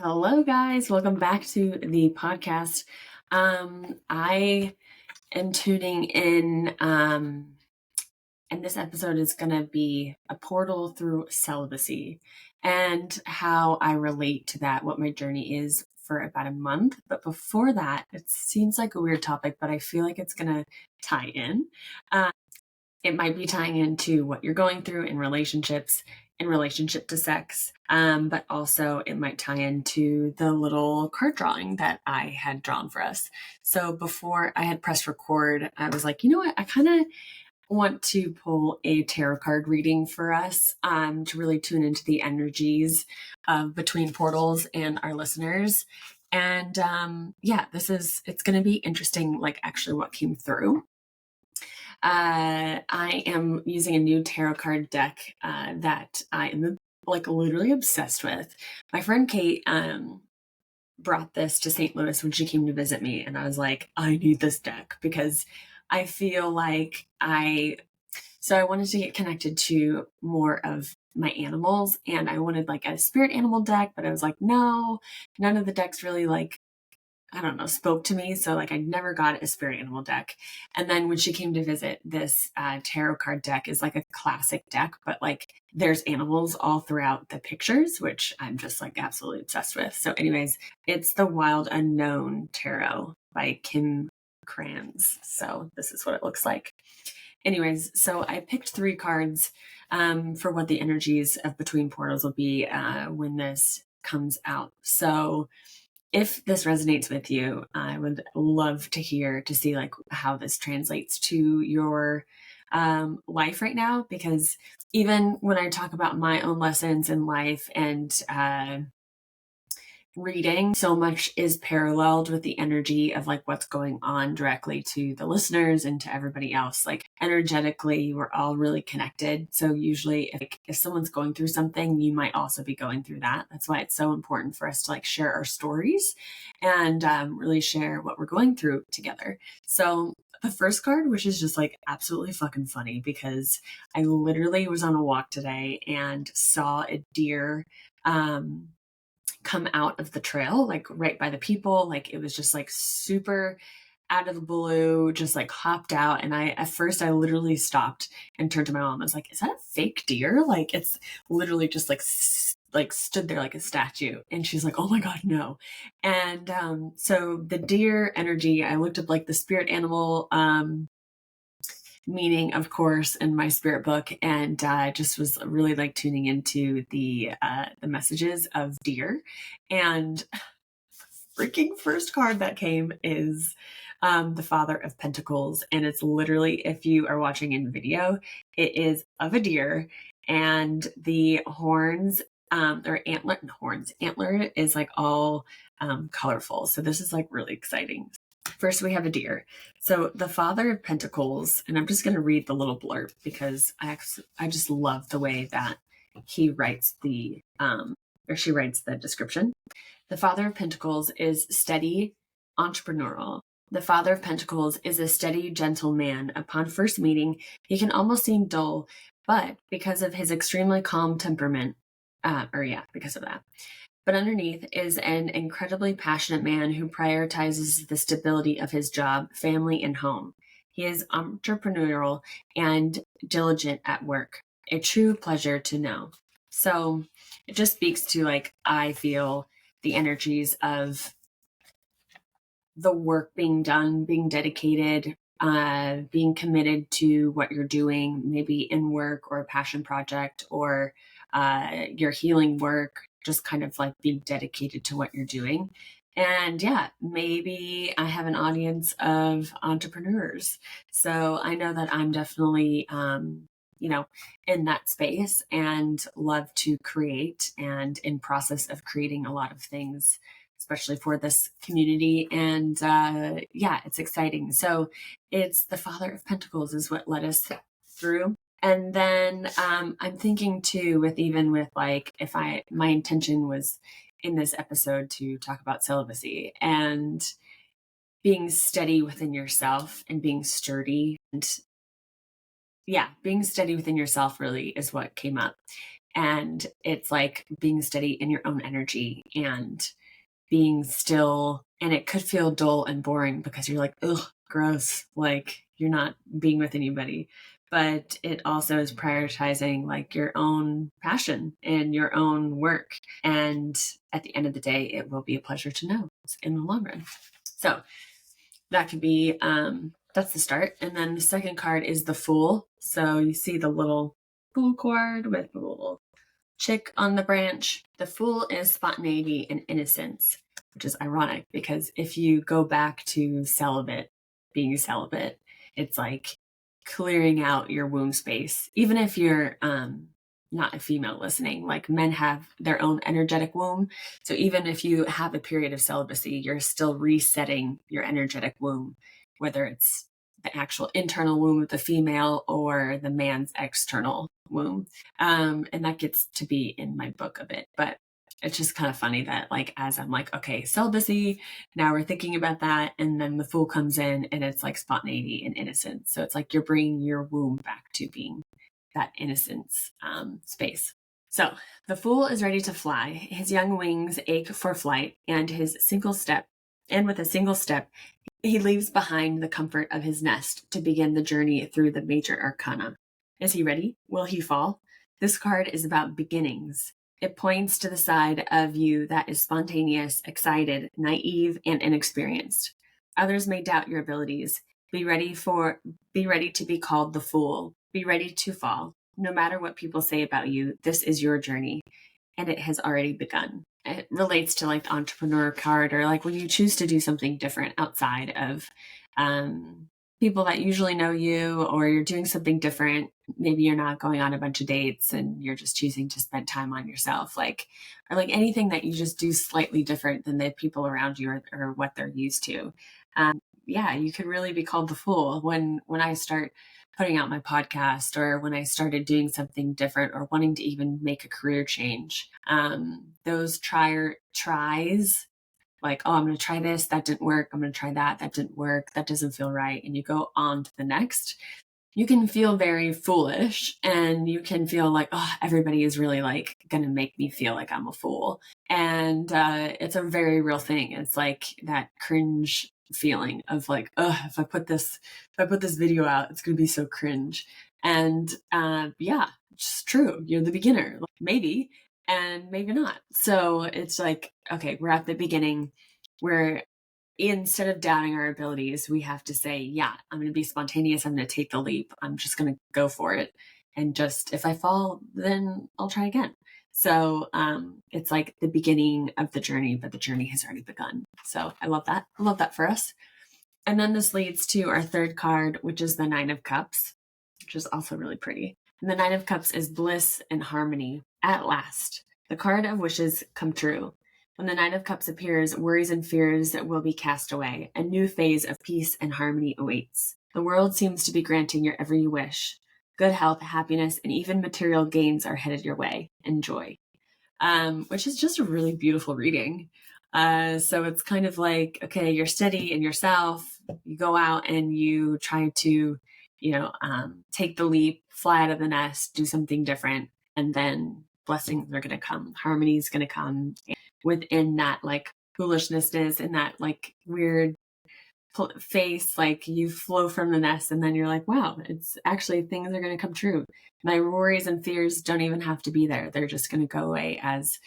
Hello, guys. Welcome back to the podcast. I am tuning in, and this episode is going to be a portal through celibacy and how I relate to that, what my journey is for about a month. But before that, it seems like a weird topic, but I feel like it's going to tie in. It might be tying into what you're going through in relationships, in relationship to sex, but also it might tie into the little card drawing that I had drawn for us. So before I had pressed record, I was like, you know what? I kind of want to pull a tarot card reading for us to really tune into the energies of between portals and our listeners. And it's going to be interesting, like actually what came through. I am using a new tarot card deck that I am like literally obsessed with. My friend Kate brought this to St. Louis when she came to visit me, and I was like, I need this deck because I feel like I wanted to get connected to more of my animals, and I wanted like a spirit animal deck, but I was like, no, none of the decks really I don't know, spoke to me. So like I never got a spirit animal deck. And then when she came to visit, this tarot card deck is like a classic deck, but like there's animals all throughout the pictures, which I'm just like absolutely obsessed with. So anyways, it's the Wild Unknown Tarot by Kim Kranz. So this is what it looks like. Anyways, so I picked 3 cards for what the energies of Between Portals will be when this comes out. So if this resonates with you, I would love to see like how this translates to your life right now, because even when I talk about my own lessons in life and reading, so much is paralleled with the energy of like what's going on directly to the listeners and to everybody else. Like energetically, we're all really connected. So usually if someone's going through something, you might also be going through that. That's why it's so important for us to like share our stories and really share what we're going through together. So the first card, which is just like absolutely fucking funny, because I literally was on a walk today and saw a deer come out of the trail, like right by the people. Like it was just like super out of the blue, just like hopped out. And at first I literally stopped and turned to my mom. I was like, is that a fake deer? Like it's literally just like stood there like a statue. And she's like, oh my God, no. And so the deer energy, I looked up like the spirit animal meaning, of course, in my spirit book, and just was really like tuning into the messages of deer. And freaking first card that came is the Father of Pentacles, and it's literally, if you are watching in video, it is of a deer, and the horns or antler is like all colorful. So this is like really exciting. First, we have a deer. So the Father of Pentacles, and I'm just going to read the little blurb because I just love the way that he writes she writes the description. The Father of Pentacles is steady, entrepreneurial. The Father of Pentacles is a steady, gentle man. Upon first meeting, he can almost seem dull, but because of his extremely calm temperament, because of that. But underneath is an incredibly passionate man who prioritizes the stability of his job, family, and home. He is entrepreneurial and diligent at work. A true pleasure to know. So it just speaks to like, I feel the energies of the work being done, being dedicated, being committed to what you're doing, maybe in work or a passion project or your healing work, just kind of like being dedicated to what you're doing. And yeah, maybe I have an audience of entrepreneurs. So I know that I'm definitely, in that space and love to create and in process of creating a lot of things, especially for this community. And it's exciting. So it's the Father of Pentacles is what led us through. And then I'm thinking too, with like, my intention was in this episode to talk about celibacy and being steady within yourself and being sturdy. And being steady within yourself really is what came up. And it's like being steady in your own energy and being still. And it could feel dull and boring because you're like, ugh, gross. Like you're not being with anybody. But it also is prioritizing like your own passion and your own work. And at the end of the day, it will be a pleasure to know in the long run. So that could be, that's the start. And then the second card is the Fool. So you see the little Fool card with the little chick on the branch. The Fool is spontaneity and innocence, which is ironic because if you go back to being celibate, it's like clearing out your womb space. Even if you're not a female listening, like men have their own energetic womb. So even if you have a period of celibacy, you're still resetting your energetic womb, whether it's the actual internal womb of the female or the man's external womb. And that gets to be in my book a bit, but it's just kind of funny that like, as I'm like, okay, celibacy, now we're thinking about that. And then the Fool comes in and it's like spontaneity and innocence. So it's like you're bringing your womb back to being that innocence space. So the Fool is ready to fly. His young wings ache for flight, and with a single step, he leaves behind the comfort of his nest to begin the journey through the major arcana. Is he ready? Will he fall? This card is about beginnings. It points to the side of you that is spontaneous, excited, naive, and inexperienced. Others may doubt your abilities. Be ready to be called the Fool. Be ready to fall. No matter what people say about you, this is your journey, and it has already begun. It relates to like the entrepreneur card, or like when you choose to do something different outside of people that usually know you, or you're doing something different. Maybe you're not going on a bunch of dates and you're just choosing to spend time on yourself, or like anything that you just do slightly different than the people around you or what they're used to. Yeah, you could really be called the Fool. When I start putting out my podcast, or when I started doing something different, or wanting to even make a career change, those tries, like, oh, I'm going to try this, that didn't work. I'm going to try that didn't work. That doesn't feel right. And you go on to the next. You can feel very foolish, and you can feel like, oh, everybody is really like going to make me feel like I'm a fool. And it's a very real thing. It's like that cringe feeling of like, oh, if I put this video out, it's going to be so cringe. And yeah, it's true. You're the beginner, maybe, and maybe not. So it's like, okay, we're at the beginning. Where instead of doubting our abilities, we have to say, yeah, I'm going to be spontaneous. I'm going to take the leap. I'm just going to go for it. And just, if I fall, then I'll try again. So it's like the beginning of the journey, but the journey has already begun. So I love that. I love that for us. And then this leads to our third card, which is the Nine of Cups, which is also really pretty. And the Nine of Cups is bliss and harmony at last. The card of wishes come true. When the Nine of Cups appears, worries and fears will be cast away. A new phase of peace and harmony awaits. The world seems to be granting your every wish. Good health, happiness, and even material gains are headed your way. Enjoy. Which is just a really beautiful reading. So it's kind of like, okay, you're steady in yourself. You go out and you try to, take the leap, fly out of the nest, do something different, and then blessings are going to come. Harmony is going to come within that like foolishness and that like weird face. Like you flow from the nest, and then you're like, wow, it's actually things are going to come true. My worries and fears don't even have to be there. They're just going to go away as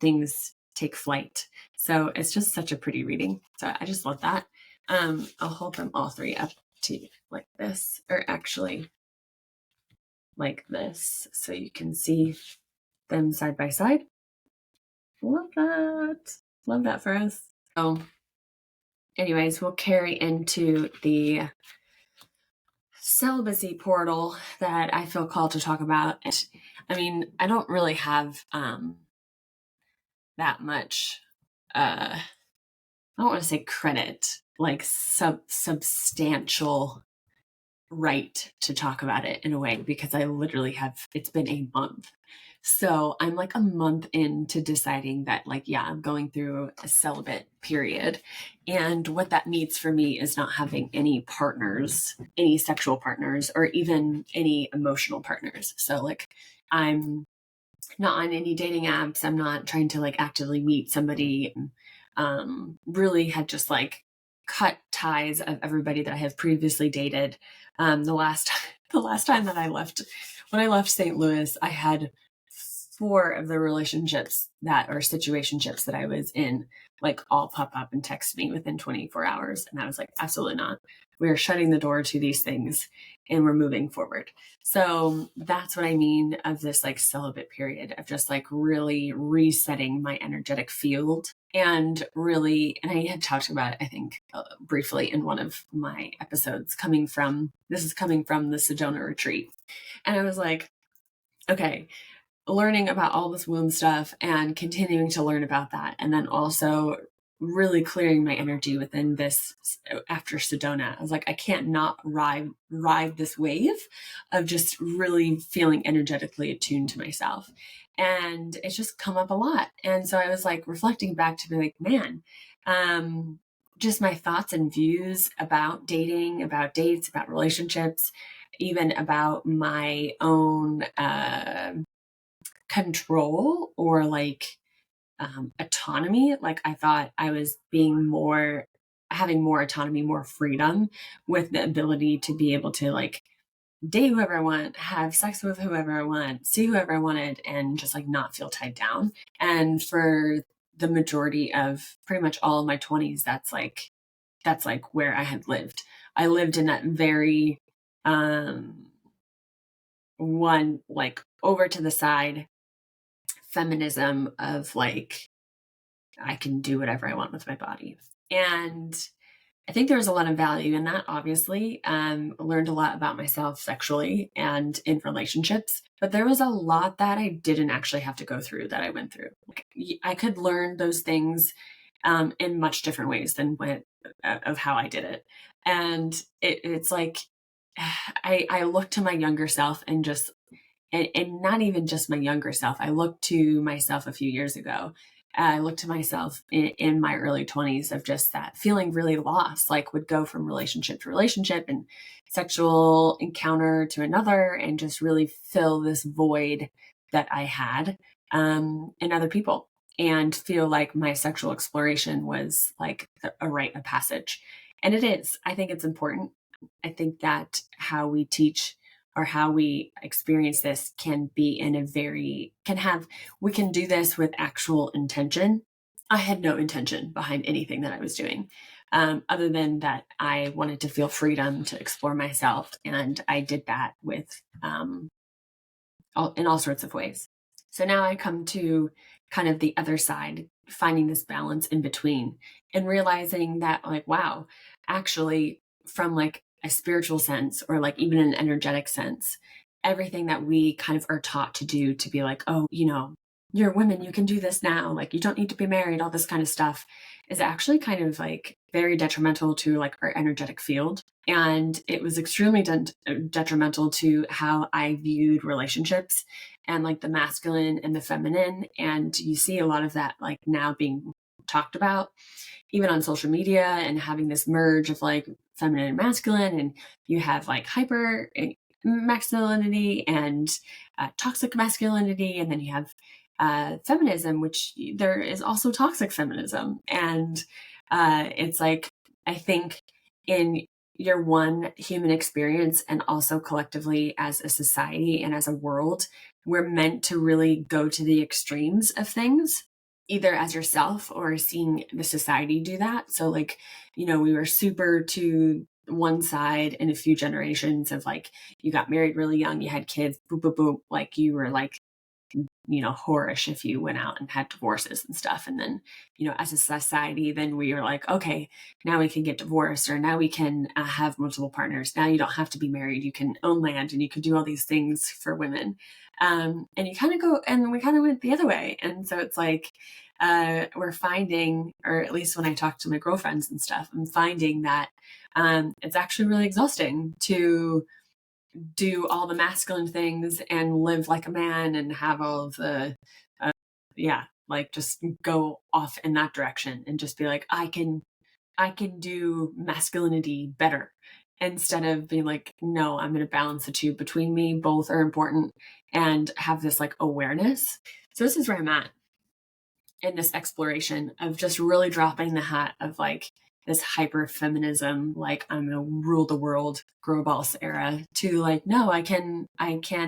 things take flight. So it's just such a pretty reading. So I just love that. I'll hold them all three up to like this, or actually like this, so you can see them side by side. Love that. Love that for us. So anyways, we'll carry into the celibacy portal that I feel called to talk about. I mean, I don't really have that much I don't want to say credit, like substantial right to talk about it in a way, because I literally it's been a month. So I'm like a month into deciding that, like, yeah, I'm going through a celibate period. And what that means for me is not having any partners, any sexual partners, or even any emotional partners. So, like, I'm not on any dating apps. I'm not trying to like actively meet somebody. Really had just like cut ties of everybody that I have previously dated. The last the last time that I left, when I left St. Louis, I had four of the relationships that or situationships that I was in like all pop up and text me within 24 hours. And I was like, absolutely not. We are shutting the door to these things and we're moving forward. So that's what I mean of this like celibate period of just like really resetting my energetic field and really, and I had talked about it, I think, briefly in one of my episodes this is coming from the Sedona retreat. And I was like, okay, learning about all this womb stuff and continuing to learn about that. And then also really clearing my energy within this after Sedona. I was like, I can't not ride this wave of just really feeling energetically attuned to myself. And it's just come up a lot. And so I was like reflecting back to be like, man, just my thoughts and views about dating, about dates, about relationships, even about my own control or like autonomy. Like I thought I was having more autonomy, more freedom with the ability to be able to like date whoever I want, have sex with whoever I want, see whoever I wanted, and just like not feel tied down. And for the majority of pretty much all of my 20s, that's like where I had lived. I lived in that very one like over to the side feminism of like I can do whatever I want with my body. And I think there was a lot of value in that, obviously. Learned a lot about myself sexually and in relationships, but there was a lot that I didn't actually have to go through that I went through. Like, I could learn those things in much different ways than of how I did it. And it's like, I look to my younger self and just and not even just my younger self. I looked to myself a few years ago. I looked to myself in my early 20s of just that feeling really lost, like would go from relationship to relationship and sexual encounter to another and just really fill this void that I had in other people and feel like my sexual exploration was like a rite of passage. And it is. I think it's important. I think that how we teach or how we experience this can be in a very we can do this with actual intention. I had no intention behind anything that I was doing, other than that I wanted to feel freedom to explore myself, and I did that with in all sorts of ways. So now I come to kind of the other side, finding this balance in between and realizing that like, wow, actually from like a spiritual sense or like even an energetic sense, everything that we kind of are taught to do to be like, oh, you're women, you can do this now. Like you don't need to be married, all this kind of stuff is actually kind of like very detrimental to like our energetic field. And it was extremely detrimental to how I viewed relationships and like the masculine and the feminine. And you see a lot of that like now being talked about, even on social media and having this merge of like feminine and masculine. And you have like hyper masculinity and toxic masculinity. And then you have feminism, which there is also toxic feminism. And it's like, I think in your one human experience and also collectively as a society and as a world, we're meant to really go to the extremes of things, either as yourself or seeing the society do that. So like, we were super to one side in a few generations of like, you got married really young, you had kids, boop, boop, boop, like you were like, whorish if you went out and had divorces and stuff. And then, as a society, then we are like, okay, now we can get divorced or now we can have multiple partners. Now you don't have to be married. You can own land and you can do all these things for women. And you kind of go, and we kind of went the other way. And so it's like, we're finding, or at least when I talk to my girlfriends and stuff, I'm finding that it's actually really exhausting to do all the masculine things and live like a man and have all of the, yeah, like just go off in that direction and just be like, I can do masculinity better, instead of being like, no, I'm going to balance the two between me. Both are important, and have this like awareness. So this is where I'm at in this exploration of just really dropping the hat of like this hyper feminism, like I'm gonna rule the world, girl boss era, to like, no, I can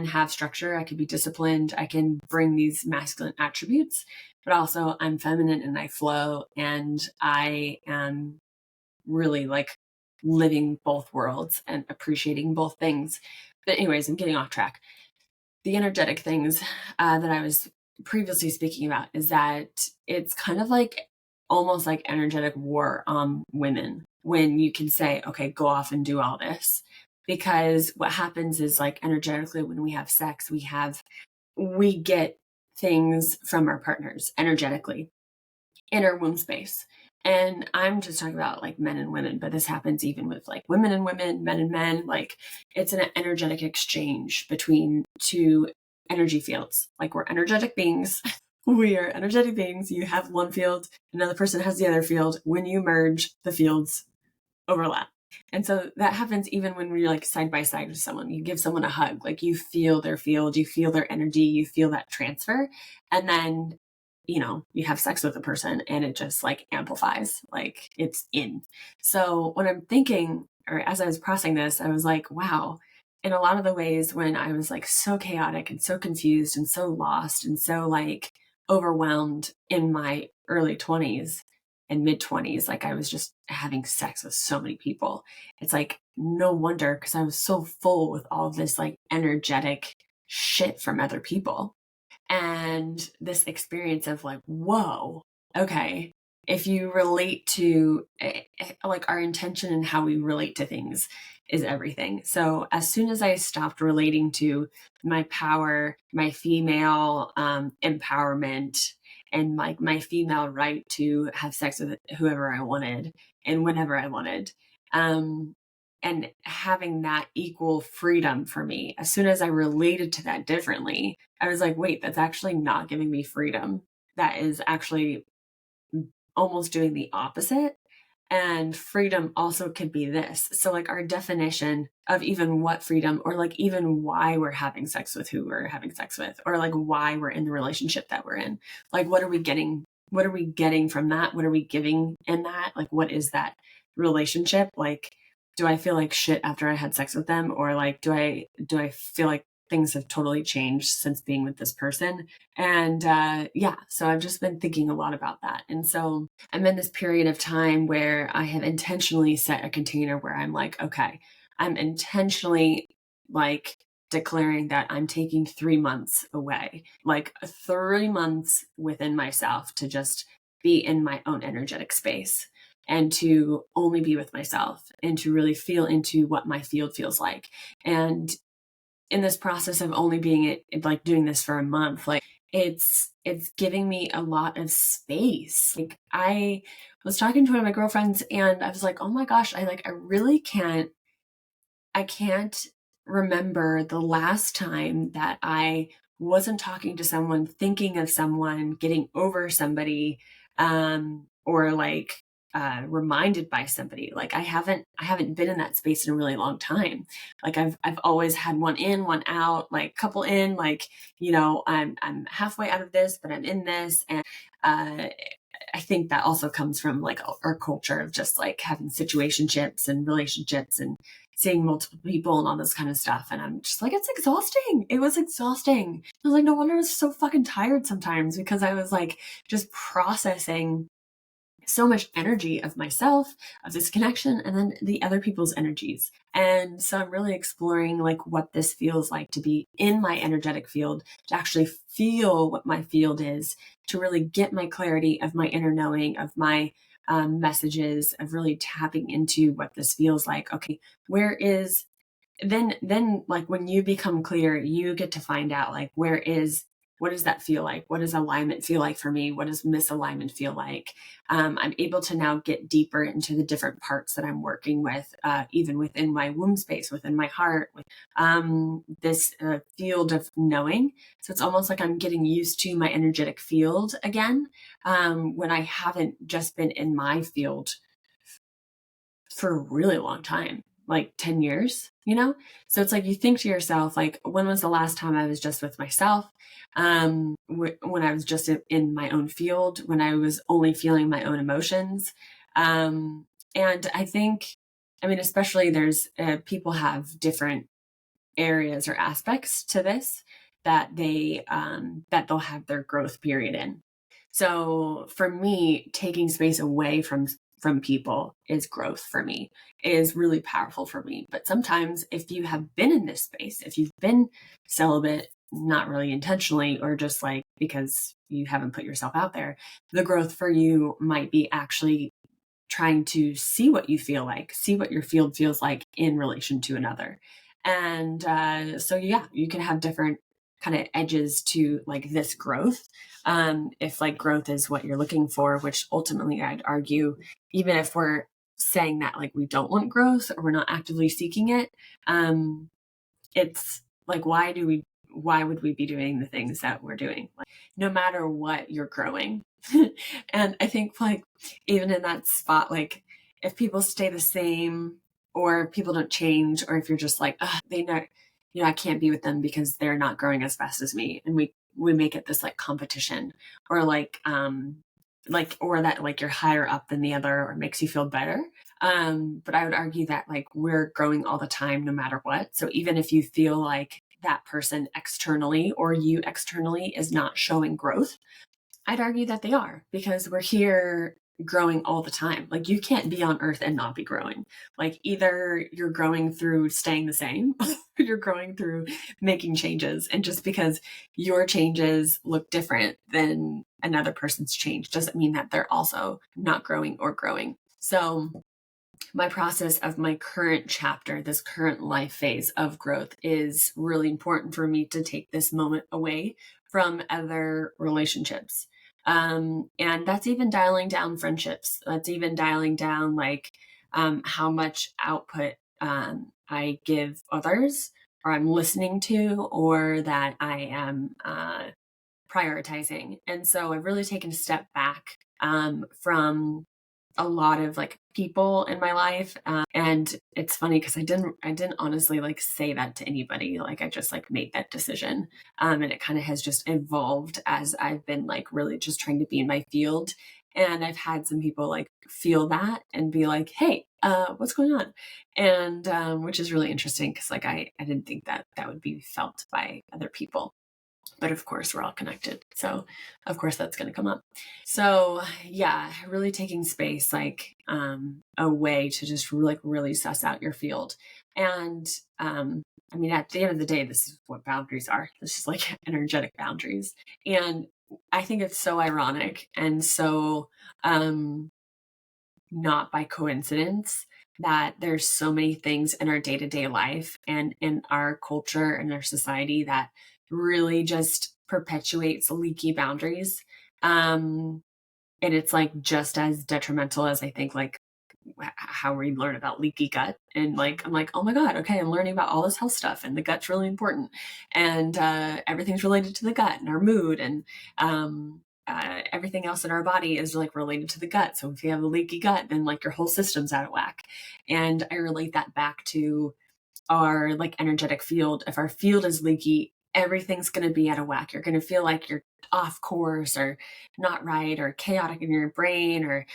have structure, I can be disciplined, I can bring these masculine attributes, but also I'm feminine and I flow, and I am really like living both worlds and appreciating both things. But anyways, I'm getting off track. The energetic things that I was previously speaking about is that it's kind of like almost like energetic war on women when you can say, okay, go off and do all this. Because what happens is like energetically when we have sex, we get things from our partners energetically in our womb space. And I'm just talking about like men and women, but this happens even with like women and women, men and men. Like it's an energetic exchange between two energy fields. Like we're energetic beings. We are energetic beings. You have one field, another person has the other field. When you merge, the fields overlap. And so that happens even when we're like side by side with someone. You give someone a hug, like you feel their field, you feel their energy, you feel that transfer. And then, you have sex with a person and it just like amplifies, like it's in. So when I'm thinking, or as I was processing this, I was like, wow, in a lot of the ways when I was like so chaotic and so confused and so lost and so like overwhelmed in my early 20s, and mid 20s, like I was just having sex with so many people. It's like, no wonder, because I was so full with all this like energetic shit from other people. And this experience of like, whoa, okay, if you relate to like our intention and how we relate to things is everything. So as soon as I stopped relating to my power, my female empowerment, and like my female right to have sex with whoever I wanted and whenever I wanted, and having that equal freedom for me, as soon as I related to that differently, I was like, wait, that's actually not giving me freedom. That is actually almost doing the opposite. And freedom also could be this. So, like, our definition of even what freedom, or like even why we're having sex with who we're having sex with, or like why we're in the relationship that we're in. Like, what are we getting? What are we getting from that? What are we giving in that? Like, what is that relationship? Like, do I feel like shit after I had sex with them? Or like, do I feel like things have totally changed since being with this person? And yeah, so I've just been thinking a lot about that. And so I'm in this period of time where I have intentionally set a container where I'm like, okay, I'm intentionally like declaring that I'm taking 3 months away, like 3 months within myself to just be in my own energetic space and to only be with myself and to really feel into what my field feels like. And in this process of only being like doing this for a month, like it's giving me a lot of space. Like I was talking to one of my girlfriends and I was like, oh my gosh, I really I can't remember the last time that I wasn't talking to someone, thinking of someone, getting over somebody, or like reminded by somebody. Like I haven't been in that space in a really long time. Like I've always had one in, one out, like couple in, like, I'm halfway out of this, but I'm in this. And I think that also comes from like our culture of just like having situationships and relationships and seeing multiple people and all this kind of stuff. And I'm just like, it's exhausting. It was exhausting. I was like, no wonder I was so fucking tired sometimes, because I was like just processing so much energy of myself, of this connection, and then the other people's energies. And so I'm really exploring like what this feels like to be in my energetic field, to actually feel what my field is, to really get my clarity of my inner knowing, of my messages, of really tapping into what this feels like. Okay, where is then like when you become clear, you get to find out like where is what does that feel like? What does alignment feel like for me? What does misalignment feel like? I'm able to now get deeper into the different parts that I'm working with, even within my womb space, within my heart, with this field of knowing. So it's almost like I'm getting used to my energetic field again, when I haven't just been in my field for a really long time, like 10 years, you know? So it's like you think to yourself, like, when was the last time I was just with myself? When I was just in my own field, when I was only feeling my own emotions. And I think, I mean, especially there's people have different areas or aspects to this that that they'll have their growth period in. So for me, taking space away from people is growth for me, is really powerful for me. But sometimes if you have been in this space, if you've been celibate, not really intentionally, or just like because you haven't put yourself out there, the growth for you might be actually trying to see what you feel like, see what your field feels like in relation to another. And so, yeah, you can have different kind of edges to like this growth. If like growth is what you're looking for, which ultimately I'd argue, even if we're saying that like we don't want growth or we're not actively seeking it, it's like, why would we be doing the things that we're doing? Like, no matter what, you're growing. And I think like even in that spot, like if people stay the same or people don't change, or if you're just like, they know, I can't be with them because they're not growing as fast as me. And we make it this like competition, or or that like you're higher up than the other or makes you feel better. But I would argue that like we're growing all the time, no matter what. So even if you feel like that person externally or you externally is not showing growth, I'd argue that they are, because we're here growing all the time. Like you can't be on earth and not be growing. Like either you're growing through staying the same or you're growing through making changes. And just because your changes look different than another person's change doesn't mean that they're also not growing or growing. So my process of my current chapter, this current life phase of growth, is really important for me to take this moment away from other relationships. And that's even dialing down friendships. That's even dialing down like how much output I give others, or I'm listening to, or that I am prioritizing. And so I've really taken a step back from a lot of like people in my life. And it's funny because I didn't honestly like say that to anybody. Like I just like made that decision. And it kind of has just evolved as I've been like really just trying to be in my field. And I've had some people like feel that and be like, hey, what's going on? And which is really interesting because like I didn't think that that would be felt by other people. But of course, we're all connected. So, of course, that's going to come up. So, yeah, really taking space, like a way to just really suss out your field. And I mean, at the end of the day, this is what boundaries are. This is like energetic boundaries. And I think it's so ironic and so not by coincidence that there's so many things in our day-to-day life and in our culture and our society that really just perpetuates leaky boundaries. And it's like just as detrimental as I think like how we learn about leaky gut. And like I'm like, oh my god, okay, I'm learning about all this health stuff, and the gut's really important, and everything's related to the gut and our mood, and everything else in our body is like related to the gut. So if you have a leaky gut, then like your whole system's out of whack. And I relate that back to our like energetic field. If our field is leaky, everything's going to be out of whack. You're going to feel like you're off course or not right or chaotic in your brain, or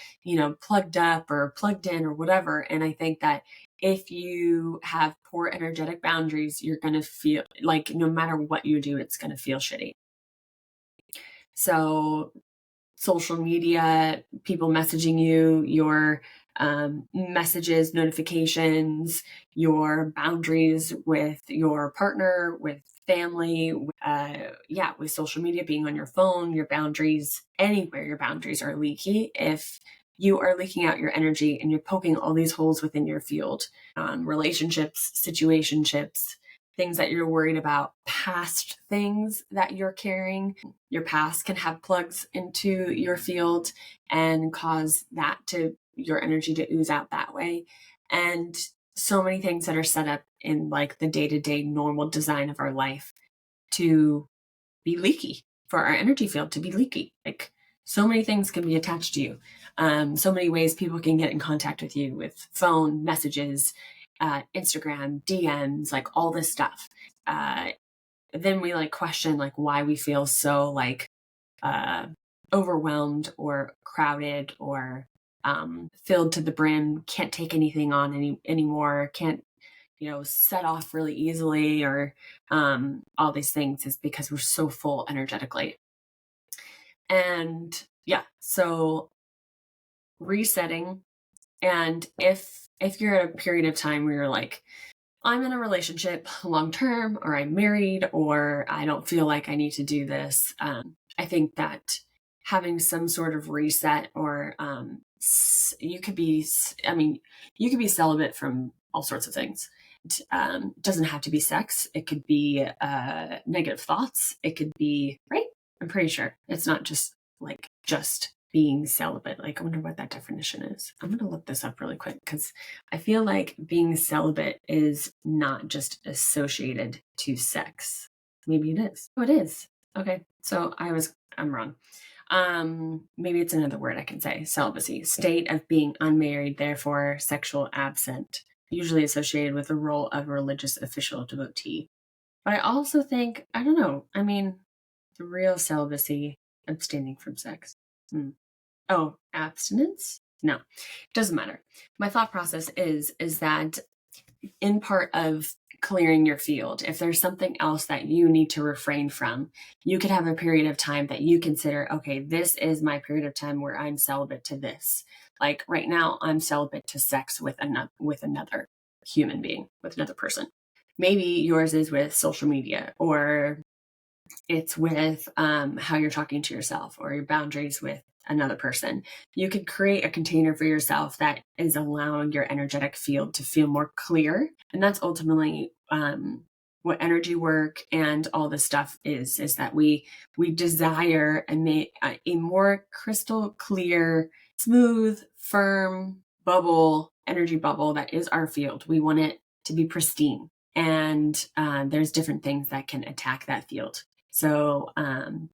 plugged up or plugged in or whatever. And I think that if you have poor energetic boundaries, you're going to feel like no matter what you do, it's going to feel shitty. So social media, people messaging you, your messages, notifications, your boundaries with your partner, with family, with social media, being on your phone, your boundaries, anywhere your boundaries are leaky. If you are leaking out your energy and you're poking all these holes within your field, relationships, situationships, things that you're worried about, past things that you're carrying. Your past can have plugs into your field and cause your energy to ooze out that way. And so many things that are set up in like the day-to-day normal design of our life to be leaky, for our energy field to be leaky. Like, so many things can be attached to you. So many ways people can get in contact with you, with phone, messages, Instagram, DMs, like all this stuff. Then we like question like why we feel so like overwhelmed or crowded or filled to the brim, can't take anything on anymore, can't set off really easily, or all these things, is because we're so full energetically. And yeah, so resetting. And if you're at a period of time where you're like, I'm in a relationship long term, or I'm married, or I don't feel like I need to do this, I think that having some sort of reset, or you could be celibate from all sorts of things. It doesn't have to be sex. It could be negative thoughts. It could be, right? I'm pretty sure it's not just being celibate. Like, I wonder what that definition is. I'm going to look this up really quick, because I feel like being celibate is not just associated to sex. Maybe it is. Oh, it is. Okay. So I'm wrong. Maybe it's another word I can say. Celibacy, state of being unmarried, therefore sexual absent, usually associated with the role of a religious official devotee. But I also think, I don't know, I mean, the real celibacy, abstaining from sex. Oh, abstinence? No, doesn't matter. My thought process is that in part of clearing your field, if there's something else that you need to refrain from, you could have a period of time that you consider, okay, this is my period of time where I'm celibate to this. Like right now, I'm celibate to sex with another human being, with another person. Maybe yours is with social media, or it's with how you're talking to yourself, or your boundaries with another person. You could create a container for yourself that is allowing your energetic field to feel more clear. And that's ultimately what energy work and all this stuff is that we desire a more crystal clear, smooth, firm energy bubble that is our field. We want it to be pristine. And there's different things that can attack that field. So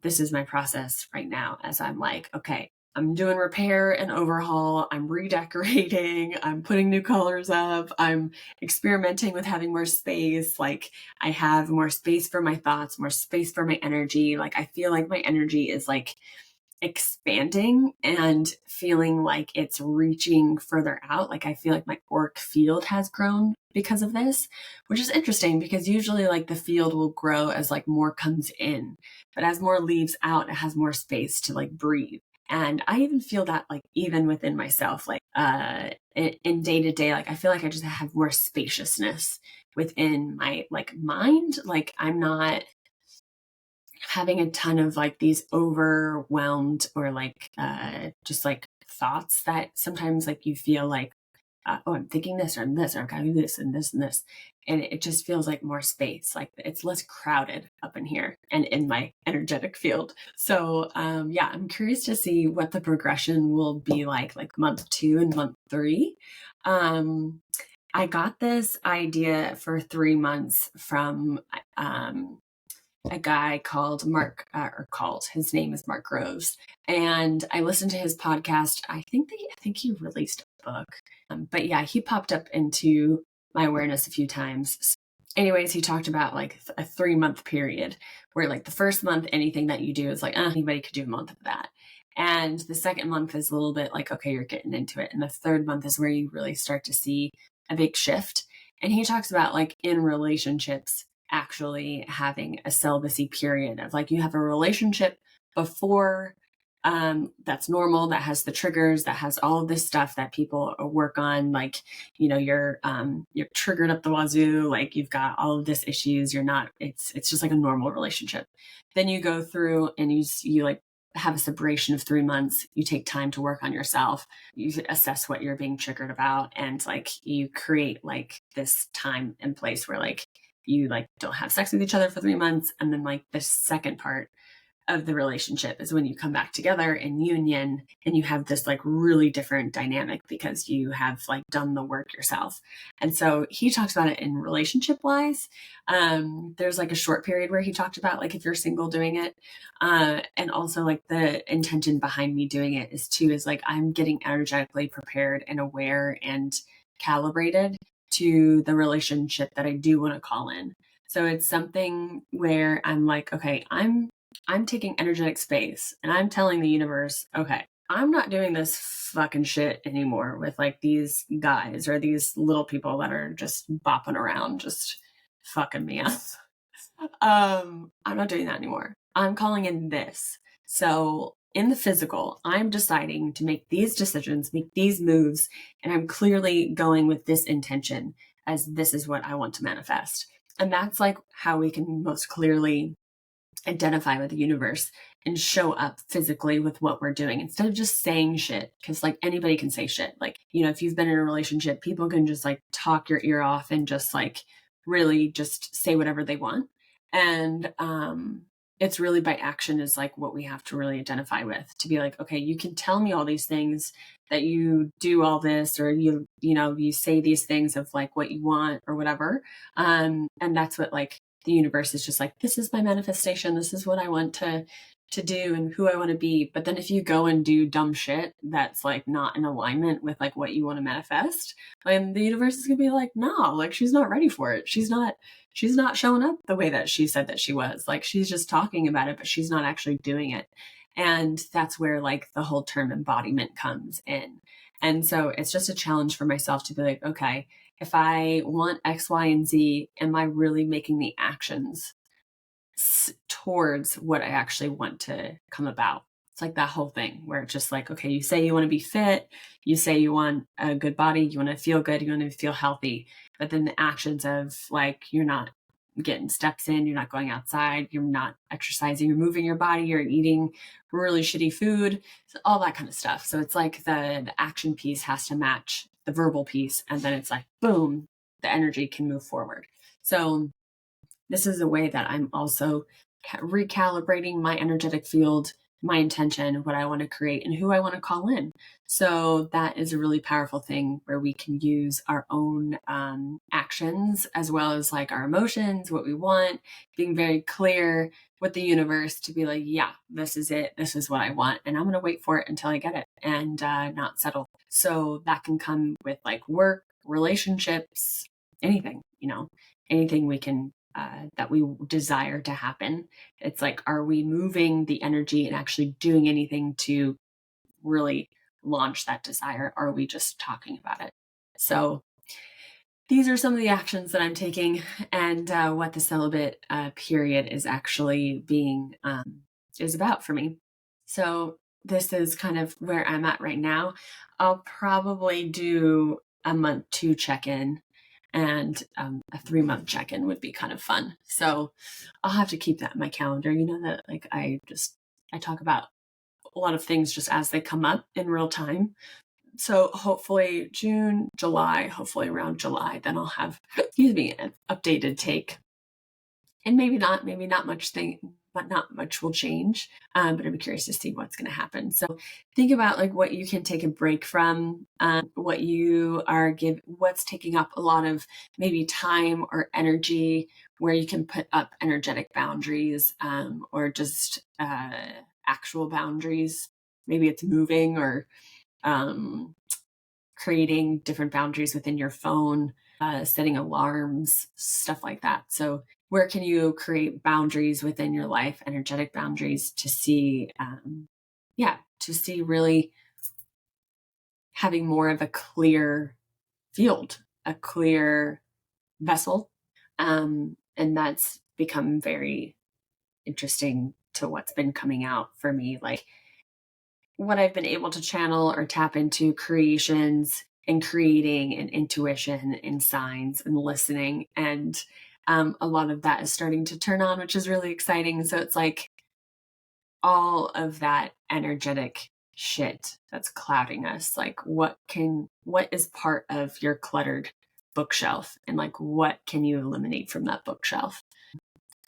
this is my process right now, as I'm like, okay, I'm doing repair and overhaul. I'm redecorating. I'm putting new colors up. I'm experimenting with having more space. Like, I have more space for my thoughts, more space for my energy. Like, I feel like my energy is like expanding and feeling like it's reaching further out. Like, I feel like my auric field has grown because of this, which is interesting, because usually like the field will grow as like more comes in, but as more leaves out, it has more space to like breathe. And I even feel that like even within myself, like in day to day, like I feel like I just have more spaciousness within my like mind. Like, I'm not having a ton of like these overwhelmed or like just like thoughts that sometimes like you feel like, oh, I'm thinking this, or I'm this, or I've got to do this and this and this. And it just feels like more space, like it's less crowded up in here and in my energetic field. So yeah, I'm curious to see what the progression will be like month 2 and month 3. I got this idea for 3 months from a guy called his name is Mark Groves. And I listened to his podcast. I think he released a book. But yeah, he popped up into my awareness a few times. Anyways, he talked about like a 3-month period where like the first month, anything that you do is like, anybody could do a month of that. And the second month is a little bit like, okay, you're getting into it. And the third month is where you really start to see a big shift. And he talks about like in relationships, actually having a celibacy period of like, you have a relationship before that's normal, that has the triggers, that has all of this stuff that people work on, like, you're triggered up the wazoo, like you've got all of this issues, it's just like a normal relationship. Then you go through and you like have a separation of 3 months. You take time to work on yourself. You assess what you're being triggered about, and like you create like this time and place where like you like don't have sex with each other for 3 months. And then like the second part of the relationship is when you come back together in union and you have this like really different dynamic because you have like done the work yourself. And so he talks about it in relationship wise. There's like a short period where he talked about like if you're single doing it. And also like the intention behind me doing it is like I'm getting energetically prepared and aware and calibrated to the relationship that I do want to call in. So it's something where I'm like, okay, I'm taking energetic space and I'm telling the universe, okay, I'm not doing this fucking shit anymore with like these guys or these little people that are just bopping around, just fucking me up. I'm not doing that anymore. I'm calling in this. So in the physical, I'm deciding to make these decisions, make these moves, and I'm clearly going with this intention as this is what I want to manifest. And that's like how we can most clearly identify with the universe and show up physically with what we're doing instead of just saying shit. Cause like anybody can say shit. Like, you know, if you've been in a relationship, people can just like talk your ear off and just like really just say whatever they want. And it's really by action is like what we have to really identify with to be like, okay, you can tell me all these things that you do all this or you know, you say these things of like what you want or whatever. And that's what like the universe is just like, this is my manifestation. This is what I want to do and who I want to be. But then if you go and do dumb shit that's like not in alignment with like what you want to manifest, and the universe is gonna be like, no, like she's not ready for it. She's not showing up the way that she said that she was. Like she's just talking about it, but she's not actually doing it. And that's where like the whole term embodiment comes in. And so it's just a challenge for myself to be like, okay, if I want X, Y, and Z, am I really making the actions towards what I actually want to come about? It's like that whole thing where it's just like, okay, you say you want to be fit, you say you want a good body, you want to feel good, you want to feel healthy, but then the actions of like, you're not getting steps in, you're not going outside, you're not exercising, you're moving your body, you're eating really shitty food, all that kind of stuff. So it's like the action piece has to match the verbal piece. And then it's like, boom, the energy can move forward. So this is a way that I'm also recalibrating my energetic field, my intention, what I want to create, and who I want to call in. So that is a really powerful thing where we can use our own actions as well as like our emotions, what we want, being very clear with the universe to be like, yeah, this is it. This is what I want. And I'm going to wait for it until I get it and not settle. So that can come with like work, relationships, anything, you know, anything we can that we desire to happen. It's like, are we moving the energy and actually doing anything to really launch that desire? Or are we just talking about it? So these are some of the actions that I'm taking and what the celibate period is actually being is about for me. So this is kind of where I'm at right now. I'll probably do a month 2 check-in and a 3-month check-in would be kind of fun. So I'll have to keep that in my calendar. You know that like I talk about a lot of things just as they come up in real time. So hopefully June, July, hopefully around July, then I'll have, excuse me, an updated take. And maybe not much thing, but not much will change. But I'm curious to see what's going to happen. So think about like what you can take a break from, what you are what's taking up a lot of maybe time or energy, where you can put up energetic boundaries, or just actual boundaries. Maybe it's moving or creating different boundaries within your phone, setting alarms, stuff like that. So where can you create boundaries within your life, energetic boundaries to see, to see really having more of a clear field, a clear vessel. And that's become very interesting to what's been coming out for me. Like what I've been able to channel or tap into creations and creating and intuition and signs and listening. And a lot of that is starting to turn on, which is really exciting. So it's like all of that energetic shit that's clouding us. Like what is part of your cluttered bookshelf and like, what can you eliminate from that bookshelf?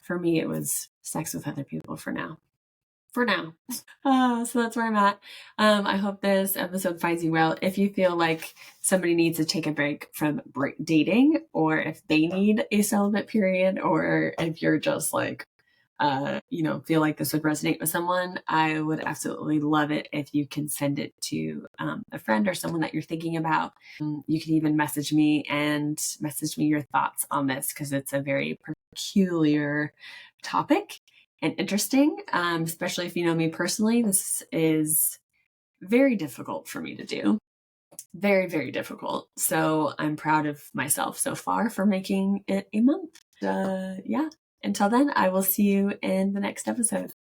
For me, it was sex with other people for now. For now. So that's where I'm at. I hope this episode finds you well. If you feel like somebody needs to take a break from dating, or if they need a celibate period, or if you're just like, feel like this would resonate with someone, I would absolutely love it if you can send it to a friend or someone that you're thinking about. You can even message me your thoughts on this, because it's a very peculiar topic and interesting, especially if you know me personally. This is very difficult for me to do. Very, very difficult. So I'm proud of myself so far for making it a month. Yeah. Until then, I will see you in the next episode.